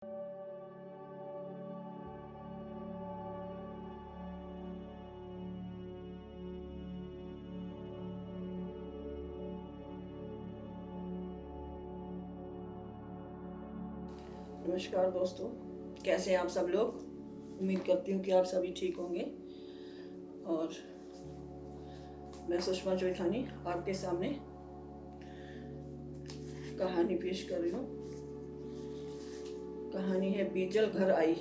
नमस्कार दोस्तों, कैसे हैं आप सब लोग। उम्मीद करती हूँ कि आप सभी ठीक होंगे। और मैं सुषमा चोइथानी आपके सामने कहानी पेश कर रही हूँ। कहानी है बीजल घर आई,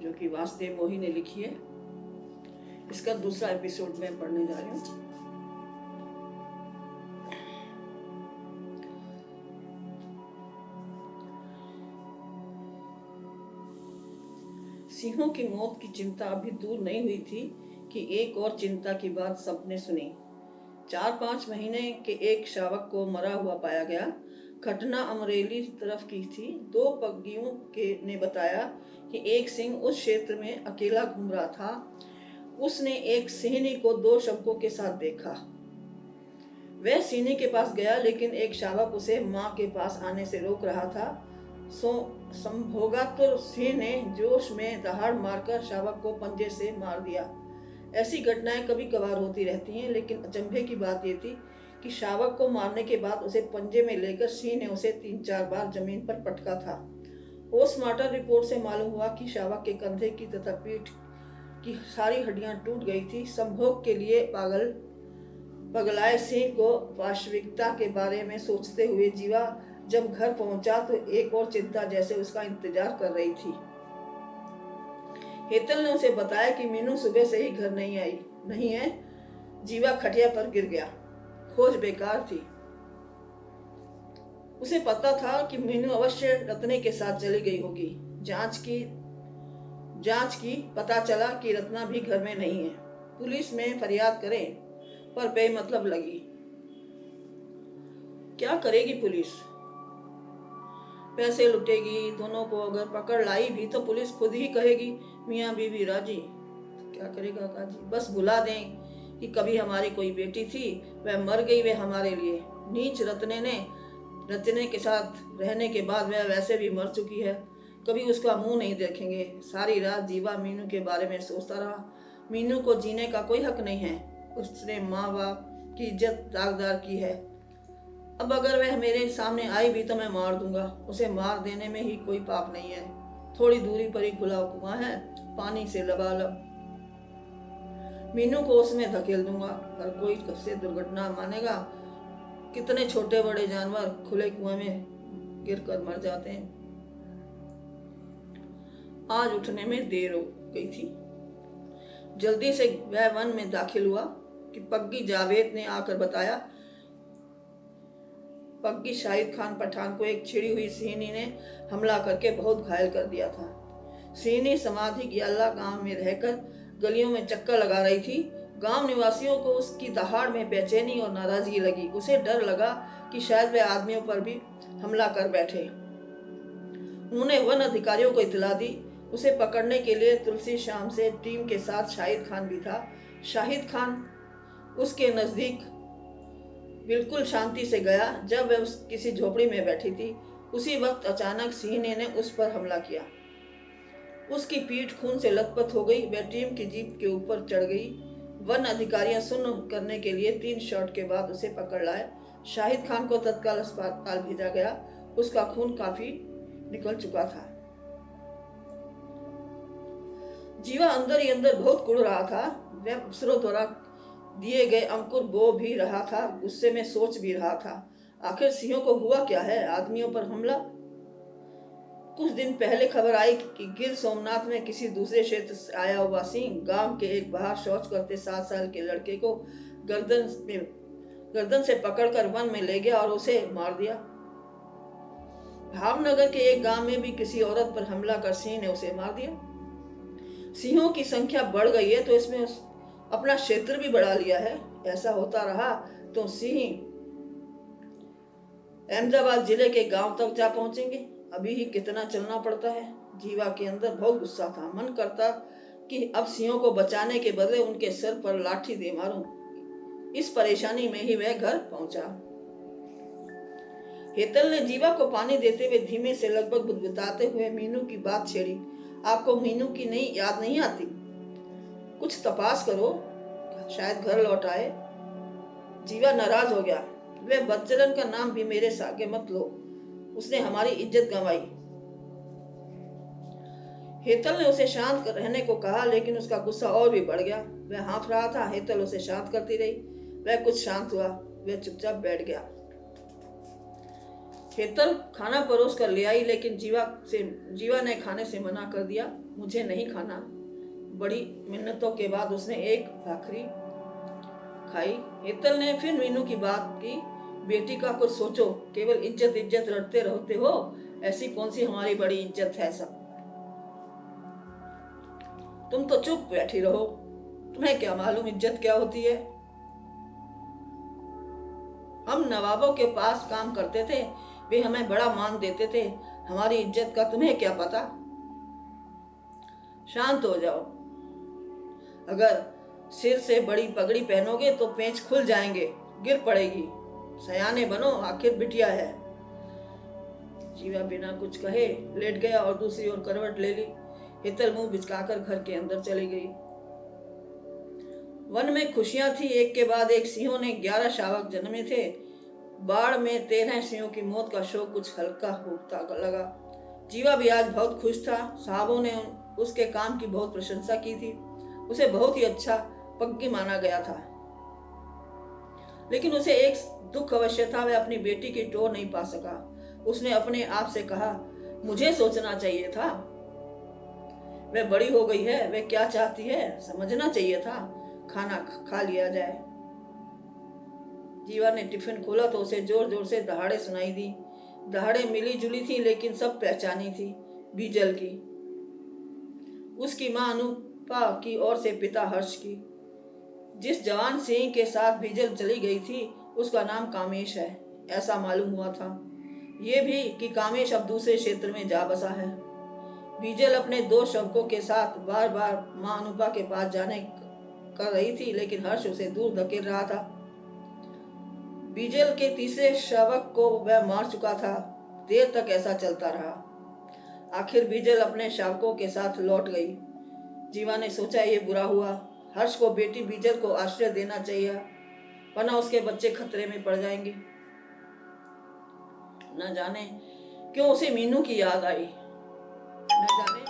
जो कि वासुदेव मोही ने लिखी है। इसका दूसरा एपिसोड मैं पढ़ने जा रही हूँ। सिंहों की मौत की चिंता अभी दूर नहीं हुई थी कि एक और चिंता की बात सबने सुनी। 4-5 महीने के एक शावक को मरा हुआ पाया गया। घटना अमरेली तरफ की थी। 2 पग्गियों के ने बताया कि एक सिंह उस क्षेत्र में अकेला घूम रहा था। उसने एक सिंहनी को 2 शवकों के साथ देखा। वह सिंहनी के पास गया, लेकिन एक शावक उसे माँ के पास आने से रोक रहा था। संभोगा तो सिंह ने जोश में दहाड़ मारकर शावक को पंजे से मार दिया। ऐसी घटनाएं कभी कभार होती रहती हैं, लेकिन अचंभे की बात यह थी कि शावक को मारने के बाद उसे पंजे में लेकर सिंह ने उसे 3-4 बार जमीन पर पटका था। पोस्टमार्टम रिपोर्ट से मालूम हुआ कि शावक के कंधे की तथा पीठ की सारी हड्डियां टूट गई थी। संभोग के लिए पगलाए सिंह को वास्तविकता के बारे में सोचते हुए जीवा जब घर पहुंचा तो एक और चिंता जैसे उसका इंतजार कर रही थी। हेतल ने उसे बताया कि मीनू सुबह से ही घर नहीं है। जीवा खटिया पर गिर गया। खोज बेकार थी। उसे पता था कि मीनू अवश्य रत्ने के साथ चली गई होगी। जांच की पता चला कि रत्ना भी घर में नहीं है। पुलिस में फरियाद करें, पर बेमतलब लगी। क्या करेगी पुलिस? पैसे लुटेगी। दोनों को अगर पकड़ लाई भी तो पुलिस खुद ही कहेगी मियाँ बीवी राजी। क्या करेगा काजी? बस भुला दें कि कभी हमारी कोई बेटी थी, वह मर गई, वह हमारे लिए। नीच रत्ने के साथ रहने के बाद वह वैसे भी मर चुकी है। कभी उसका मुंह नहीं देखेंगे। सारी रात जीवा मीनू के बारे में सोचता रहा। मीनू को जीने का कोई हक नहीं है। उसने माँ बाप की इज्जत दागदार की है। अब अगर वह मेरे सामने आई भी तो मैं मार दूंगा। उसे मार देने में ही कोई पाप नहीं है। थोड़ी दूरी पर ही खुला कुआं है, पानी से लबालब। मीनू को उसमें धकेल दूंगा। हर कोई उससे दुर्घटना मानेगा। कितने छोटे बड़े जानवर खुले कुएं में गिरकर मर जाते हैं। आज उठने में देर हो गई थी। जल्दी से वह वन में दाखिल हुआ कि पग्गी जावेद ने आकर बताया, पग्गी शाहिद खान पठान को एक छिड़ी हुई सिंहनी ने हमला करके बहुत घायल कर दिया था। सिंहनी समाधि ग्याला गांव में रहकर गलियों में चक्कर लगा रही थी। गांव निवासियों को उसकी दहाड़ में बेचैनी और नाराजगी लगी। उसे डर लगा कि शायद वे आदमियों पर भी हमला कर बैठे। उन्होंने वन अधिकारियों को इतला दी। उसे पकड़ने के लिए तुलसी शाम से टीम के साथ शाहिद खान भी था। शाहिद खान उसके नजदीक बिल्कुल शांति से गया। जब वह किसी झोपड़ी में बैठी थी, उसी वक्त अचानक सिंहनी ने उस पर हमला किया। उसकी पीठ खून से लथपथ हो गई। वह टीम की जीप के ऊपर चढ़ गई। वन अधिकारियां सुन्न करने के लिए 3 शॉट के बाद उसे पकड़ लाए। शाहिद खान को तत्काल अस्पताल भेजा गया। उसका खून काफी निकल चुका था। जीवा अंदर ही अंदर बहुत कुड़ रहा था। वह अफसरों द्वारा दिए गए अंकुर बो भी रहा था, गुस्से में सोच भी रहा था, आखिर सिंहों को हुआ क्या है? आदमियों पर हमला। कुछ दिन पहले खबर आई कि गिर सोमनाथ में किसी दूसरे क्षेत्र से आया हुआ सिंह गांव के एक बाहर शौच करते 7 साल के लड़के को गर्दन से पकड़कर वन में ले गया और उसे मार दिया। भावनगर के एक गांव में भी किसी औरत पर हमला कर सिंह ने उसे मार दिया। सिंहों की संख्या बढ़ गई है तो इसमें अपना क्षेत्र भी बढ़ा लिया है। ऐसा होता रहा तो सिंह अहमदाबाद जिले के गांव तक जा पहुंचेंगे। अभी ही कितना चलना पड़ता है। जीवा के अंदर बहुत गुस्सा था। मन करता कि अब सिंहों को बचाने के बदले उनके सर पर लाठी दे मारूं। इस परेशानी में ही वह घर पहुंचा। हेतल ने जीवा को पानी देते हुए धीमे से लगभग बुदबुदाते हुए मीनू की बात छेड़ी। आपको मीनू की नहीं याद नहीं आती? कुछ तपास करो, शायद घर लौट आए। जीवा नाराज हो गया। वे बच्चन का नाम भी मेरे सागे मत लो, उसने हमारी इज्जत गंवाई। हेतल ने उसे शांत रहने को कहा, लेकिन उसका गुस्सा और भी बढ़ गया। वह हाँफ रहा था। हेतल उसे शांत करती रही। वह कुछ शांत हुआ। वह चुपचाप बैठ गया। हेतल खाना परोस कर ले आई, लेकिन जीवा ने खाने से मना कर दिया। मुझे नहीं खाना। बड़ी मिन्नतों के बाद उसने एक भाखरी खाई। हेतल ने फिर मीनू की बात की। बेटी का कुछ सोचो, केवल इज्जत इज्जत रटते रहते हो। ऐसी कौन सी हमारी बड़ी इज्जत है? सब तुम तो चुप बैठी रहो। तुम्हें क्या मालूम इज्जत क्या होती है? हम नवाबों के पास काम करते थे, वे हमें बड़ा मान देते थे। हमारी इज्जत का तुम्हें क्या पता? शांत हो जाओ। अगर सिर से बड़ी पगड़ी पहनोगे तो पेंच खुल जाएंगे, गिर पड़ेगी। सयाने बनो, आखिर बिटिया है। जीवा बिना कुछ कहे लेट गया और दूसरी ओर करवट ले ली। हेतल मुंह बिचकाकर घर के अंदर चली गई। वन में खुशियां थी। एक के बाद एक सिंहों ने 11 शावक जन्मे थे। बाढ़ में 13 सिंहों की मौत का शोक कुछ हल्का होता लगा। जीवा भी आज बहुत खुश था। साहबों ने उसके काम की बहुत प्रशंसा की थी। उसे बहुत ही अच्छा पग्गी माना गया था। लेकिन उसे एक दुख अवश्य था। वह अपनी बेटी की टोर नहीं पा सका। उसने अपने आप से कहा, मुझे सोचना चाहिए था। वह बड़ी हो गई है, वह क्या चाहती है समझना चाहिए था। खाना खा लिया जाए। जीवा ने टिफिन खोला तो उसे जोर जोर से दहाड़े सुनाई दी। दहाड़े मिली जुली थी, लेकिन सब पहचानी थी। बीजल की, उसकी मां अनुपा की और से पिता हर्ष की। जिस जवान सिंह के साथ बीजल चली गई थी उसका नाम कामेश है, ऐसा मालूम हुआ था। ये भी कि कामेश अब दूसरे क्षेत्र में जा बसा है। बीजल अपने 2 शवकों के साथ बार बार मां अनुपा के पास जाने कर रही थी, लेकिन हर्ष उसे दूर धकेल रहा था। बीजल के तीसरे शावक को वह मार चुका था। देर तक ऐसा चलता रहा। आखिर बीजल अपने शावकों के साथ लौट गई। जीवा ने सोचा ये बुरा हुआ। हर्ष को बेटी बीजल को आश्रय देना चाहिए, वरना उसके बच्चे खतरे में पड़ जाएंगे। न जाने क्यों उसे मीनू की याद आई। न जाने